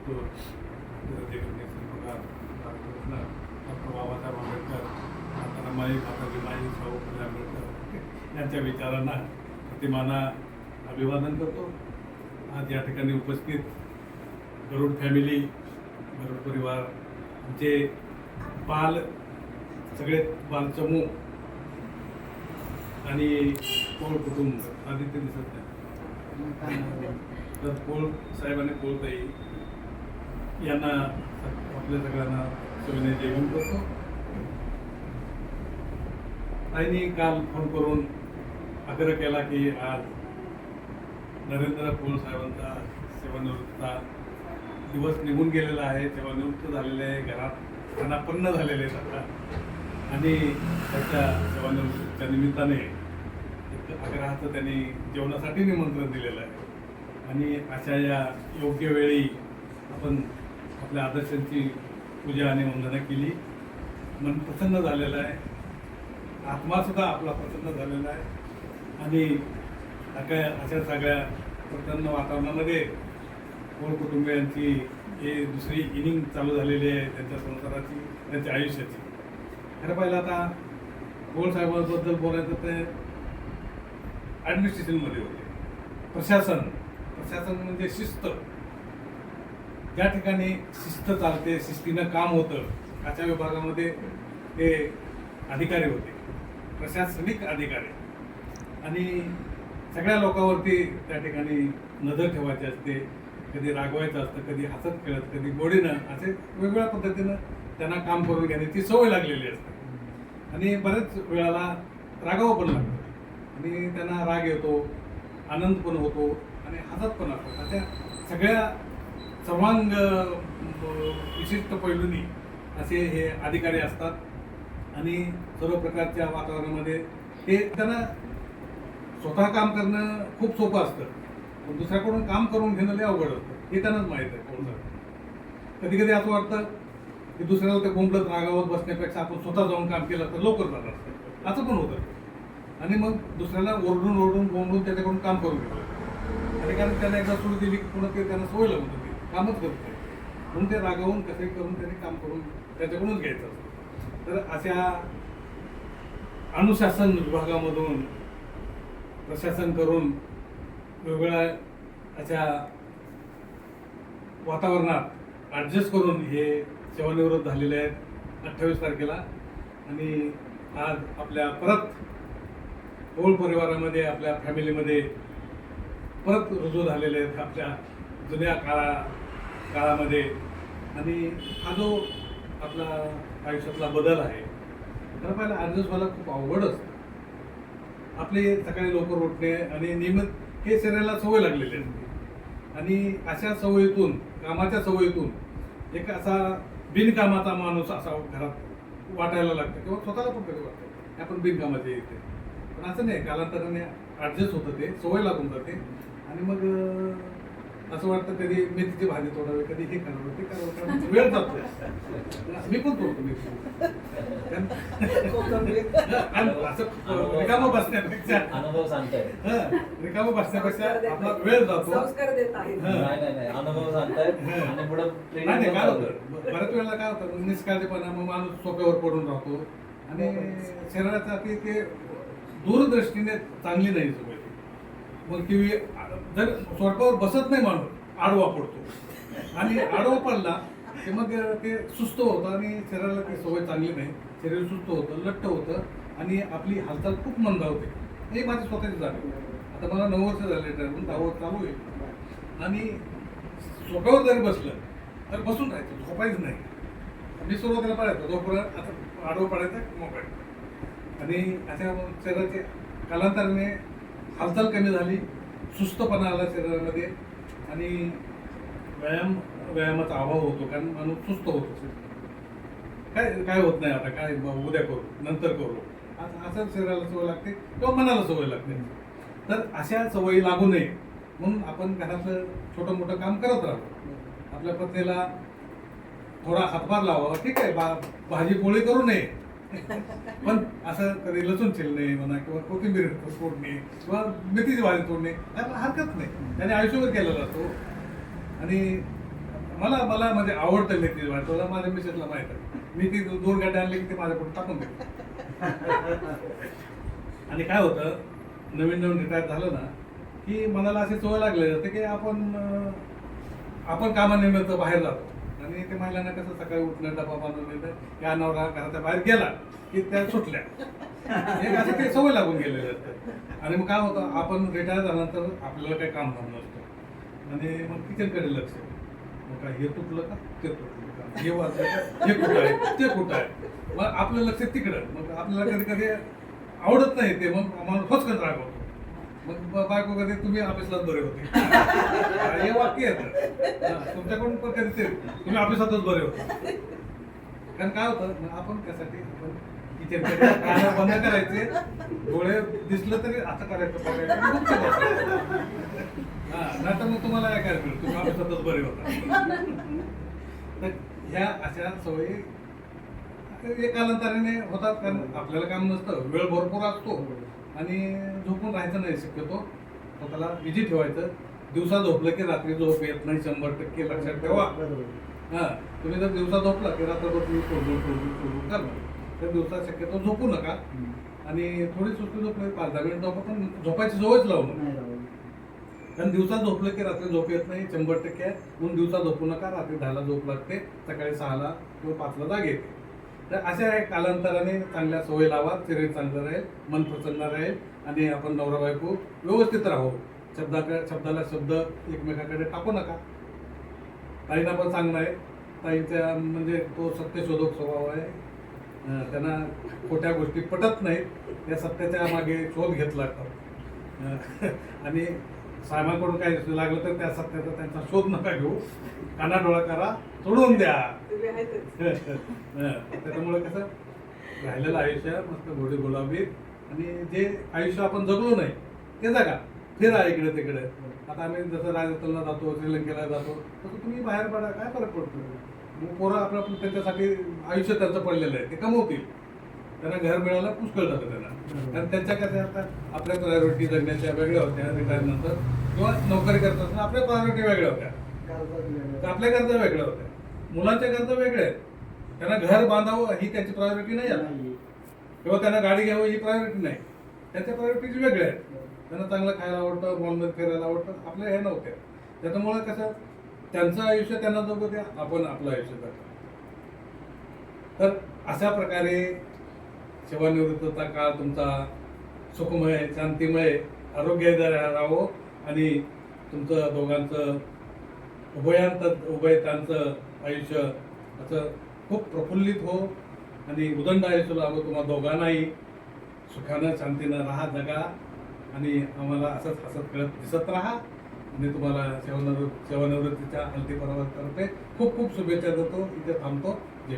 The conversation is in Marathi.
डॉक्टर बाबासाहेब आंबेडकर, माता रमाई माताजी माई शाहू फुले आंबेडकर यांच्या विचारांना प्रतिमाना अभिवादन करतो. आज या ठिकाणी उपस्थित गरुड फॅमिली, गरुड परिवार, आमचे बाल सगळे बालचमू आणि पोळ कुटुंब, आदित्य दिसत नाही तर पोळ साहेब आणि पोळताई यांना आपल्या सगळ्यांना सविनय जेवण करतो. ताईंनी काल फोन करून आग्रह केला की आज नरेंद्र पोळ साहेबांचा सेवानिवृत्तीचा दिवस निघून गेलेला आहे, सेवानिवृत्त झालेले आहे, घरात अनापन्न झालेले आहेत आता, आणि त्याच्या सेवानिवृत्तीच्या निमित्ताने एक आग्रहाचं त्यांनी जेवणासाठी निमंत्रण दिलेलं आहे. आणि अशा या योग्य वेळी आपण आपल्या आदर्शांची पूजा आणि वंदना केली. मन प्रसन्न झालेलं आहे, आत्मासुद्धा आपला प्रसन्न झालेला आहे. आणि अशा सगळ्या प्रसन्न वातावरणामध्ये पोळ कुटुंबियांची हे दुसरी इनिंग चालू झालेली आहे त्यांच्या संसाराची, त्यांच्या आयुष्याची. खरं पाहिलं आता पोळ साहेबांबद्दल बोलायचं ते ॲडमिनिस्ट्रेशनमध्ये होते. प्रशासन म्हणजे शिस्त. ज्या ठिकाणी शिस्त चालते, शिस्तीनं काम होतं, अशा विभागामध्ये ते अधिकारी होते, प्रशासनिक अधिकारी. आणि सगळ्या लोकांवरती त्या ठिकाणी नजर ठेवायची असते. कधी रागवायचं असतं, कधी हसत खेळत, कधी गोडीनं, असे वेगवेगळ्या पद्धतीनं त्यांना काम करून घेण्याची सवय लागलेली असते. आणि बऱ्याच वेळाला रागावं पण लागतं आणि त्यांना राग येतो, आनंद पण होतो आणि हसत पण असतो. अशा सगळ्या सर्वांग विशिष्ट पैलूंनी असे हे अधिकारी असतात. आणि सर्व प्रकारच्या वातावरणामध्ये ते त्यांना स्वतः काम करणं खूप सोपं असतं, पण दुसऱ्याकडून काम करून घेणं लय अवघड असतं, हे त्यांनाच माहीत आहे. कोण कधी कधी असं वाटतं की दुसऱ्याला ते बोंबलत रागावत बसण्यापेक्षा आपण स्वतः जाऊन काम केलं तर लवकर जात असतं, असं पण होतं. आणि मग दुसऱ्याला ओरडून बोंबलून त्याच्याकडून काम करून घेतो. आणि कारण त्यांना एकदा सुरू दिली की पुन्हा ते त्यांना सवय लागून होती, कामच करत नाही, म्हणून ते रागावून कसे करून त्यांनी काम करून त्याच्याकडूनच घ्यायचं असतं. तर अशा अनुशासन विभागामधून प्रशासन करून वेगवेगळ्या अशा वातावरणात ॲडजस्ट करून हे सेवानिवृत्त झालेले आहेत 28 तारखेला. आणि आज आपल्या परत पोळ परिवारामध्ये, आपल्या फॅमिलीमध्ये परत रुजू झालेले आहेत आपल्या जुन्या काळामध्ये. आणि हा जो आपला आयुष्यातला बदल आहे, खरं पाहिलं ॲडजस्ट व्हायला खूप अवघड असतं. आपले सकाळी लवकर उठणे आणि नियमित हे शरीराला सवय लागलेली असते. आणि अशा सवयीतून, कामाच्या सवयीतून एक असा बिनकामाचा माणूस असा घरात वाटायला लागतं किंवा स्वतःला पण कधी वाटतं आपण बिनकामाचे येते. पण असं नाही, कालांतराने ॲडजस्ट होतं, ते सवय लागून जाते. आणि मग असं वाटतं कधी मेथीची भाजी तोडावी, कधी हे करावं, ते करावं, वेळ जातो. मी पण तोडतो असं रिकामं बसण्यापेक्षा, अनुभव सांगताय, रिकामं बसण्यापेक्षा आपला वेळ जातो. अनुभव सांगताय. आणि पुढे नाही काय होतं, बऱ्याच वेळेला काय होतं, निष्काळजीपणा, मग माणूस सोप्यावर पडून राहतो. आणि शरीरासाठी ते दूरदृष्टीने चांगली नाही सवय. मग टीव्ही जर सोप्यावर बसत नाही माणूस, आडवा पडतो. आणि आडवा पडला की मग ते सुस्त होतं आणि शरीराला ती सवय चांगली नाही. शरीर सुस्त होतं, लठ्ठ होतं आणि आपली हालचाल खूप मंदावते. हे माझी स्वतःची जाणीव. आता मला 9 वर्ष झाले, ड्रायव्हर 10 वर्ष चालू आहे. आणि सोप्यावर जरी बसलं तर बसून राहायचं, झोपायचं नाही. मी सुरुवातीला पडायचो, जोपर्यंत आता आडवं पडायचं मोबाईल. आणि अशा शरीराचे कालांतराने हालचाल कमी झाली, सुस्तपणा आला शरीरामध्ये. आणि व्यायामाचा अभाव होतो, कारण माणूस सुस्त होतो. काय होत नाही, आता काय उद्या करू, नंतर करू, असं शरीराला सवय लागते किंवा मनाला सवय लागते. तर अशा सवयी लागू नये म्हणून आपण घरातलं छोटं मोठं काम करत राहतो. आपल्या पत्नीला थोडा हातभार लावावा, ठीक आहे, भाजी पोळी करू नये, पण असं कधी लसूण चिरणे म्हणा किंवा कोथिंबीर तोडणे किंवा मेथीची भाजी तोडणे हरकत नाही, त्याने आयुष्यभर केलेला असतो. आणि मला मला म्हणजे आवडतं मेथीची भाजी. तुला माझ्या मिसेसला माहित आहे, मी ती 2 गड्डे आणले की ते माझ्याकडून टाकून देते. आणि काय होतं, नवीन नवीन रिटायर झालं ना की मनाला अशी सवय लागली जाते की आपण कामानिमित्त बाहेर जातो आणि ते महिलांना कसं सकाळी उठणं, डबा बांधून येतं, या नवरा घराच्या बाहेर गेला की त्या सुटल्या, एक असं ते सवय लागून गेलेलं असतं. आणि मग काय होतं, आपण रिटायर झाल्यानंतर आपल्याला काही काम धाम नसतं आणि मग किचनकडे लक्ष, मग काय हे तुटलं का, ते तुटलं का, हे वाजलं का, हे कुठं आहे, ते कुठं आहे, मग आपलं लक्ष तिकडं. मग आपल्याला कधी कधी आवडत नाही ते, मग आम्हाला फसकत रागवतो. मग बायको कधी तुम्ही ऑफिसलाच बरे होते, हे वाक्य येतं तुमच्याकडून, पण कधी ते तुम्ही ऑफिसातच बरे होते. कारण काय होतं, मग आपण त्यासाठी आपण किचनकडे खायला बंद करायचे, डोळे दिसलं तरी असं करायचं, नाही तर मग तुम्हाला काय करायचं, तुम्ही ऑफिसातच बरे होता. तर ह्या अशा सवयी एक कालांतराने होतात, कारण आपल्याला काम नसतं, वेळ भरपूर असतो आणि झोपून राहायचं नाही शक्यतो, स्वतःला बिझी ठेवायचं. दिवसा झोपलं की रात्री झोप येत नाही, 100% लक्षात ठेवा. तुम्ही जर दिवसा झोपला की रात्रभर तुम्ही सोडून करणार, तर दिवसा शक्यतो झोपू नका. आणि थोडी सुस्ती झोपली 5-10 मिनिट झोपा, पण झोपायची सवयच लावू नका. कारण दिवसा झोपलं की रात्री झोप येत नाही 100% आहे, म्हणून दिवसा झोपू नका. रात्री 10ला झोप लागते, सकाळी 6ला किंवा 5ला जाग येते. तर अशा कालांतराने चांगल्या सवयी लावा, शरीर चांगलं राहील, मन प्रसन्न राहील आणि आपण नवरा बायको व्यवस्थित राहू. शब्दाला शब्द एकमेकाकडे टाकू नका. ताईंना पण सांगणं आहे, ताईंच्या म्हणजे तो सत्यशोधक स्वभाव आहे, त्यांना खोट्या गोष्टी पटत नाहीत, त्या सत्याच्या मागे शोध घेतला लागतात. आणि साहेबांकडून काही लागलं तर त्या सत्याचा त्यांचा शोध नका घेऊ, कानाडोळा करा, सोडून द्या. त्याच्यामुळे कसं राहिलेलं आयुष्य मस्त घोडी गुलाबी, आणि जे आयुष्य आपण जगलो नाही ते जगा, फिरा इकडे तिकडे. आता आम्ही जसं राजस्थानला जातो, श्रीलंकेला जातो, तसं तुम्ही बाहेर पडा, काय फरक पडतो. पोरं आपलं त्यांच्यासाठी आयुष्य त्यांचं पडलेलं आहे, ते कमवतील, त्यांना घर मिळायला पुष्कळ जातं त्यांना. कारण त्यांच्या कसं असतात, आपल्या प्रायोरिटी जगण्याच्या वेगळ्या होत्या रिटायर नंतर, किंवा नोकरी करत असताना आपल्या प्रायोरिटी वेगळ्या होत्या, तर आपल्या गरजा वेगळ्या होत्या, मुलांच्या गरजा वेगळ्या आहेत. त्यांना घर बांधावं ही त्यांची प्रायोरिटी नाही आहे, किंवा त्यांना गाडी घ्यावं ही प्रायोरिटी नाही, त्यांच्या प्रायोरिटीज वेगळ्या आहेत. त्यांना चांगलं खायला आवडतं, मॉलमध्ये फिरायला आवडतं, आपल्या हे नव्हत्या. त्याच्यामुळे कसं त्यांचं आयुष्य त्यांना जगू द्या, आपण आपलं आयुष्य जगू. तर अशा प्रकारे सेवानिवृत्तीचा काळ तुमचा सुखमय, शांतिमय, आरोग्यदायी राहावं आणि तुमचं दोघांचं उभयतांचं आयुष्य असं खूप प्रफुल्लित हो आणि उदंड आयुष्य लाभो तुम्हा दोघांनाही. सुखानं शांतीनं राहा, जगा आणि आम्हाला असंच हसत खेळत दिसत राहा. आणि तुम्हाला सेवानिवृत्तीच्या हल्दी पर्वात खूप खूप शुभेच्छा देतो. इथे थांबतो. जय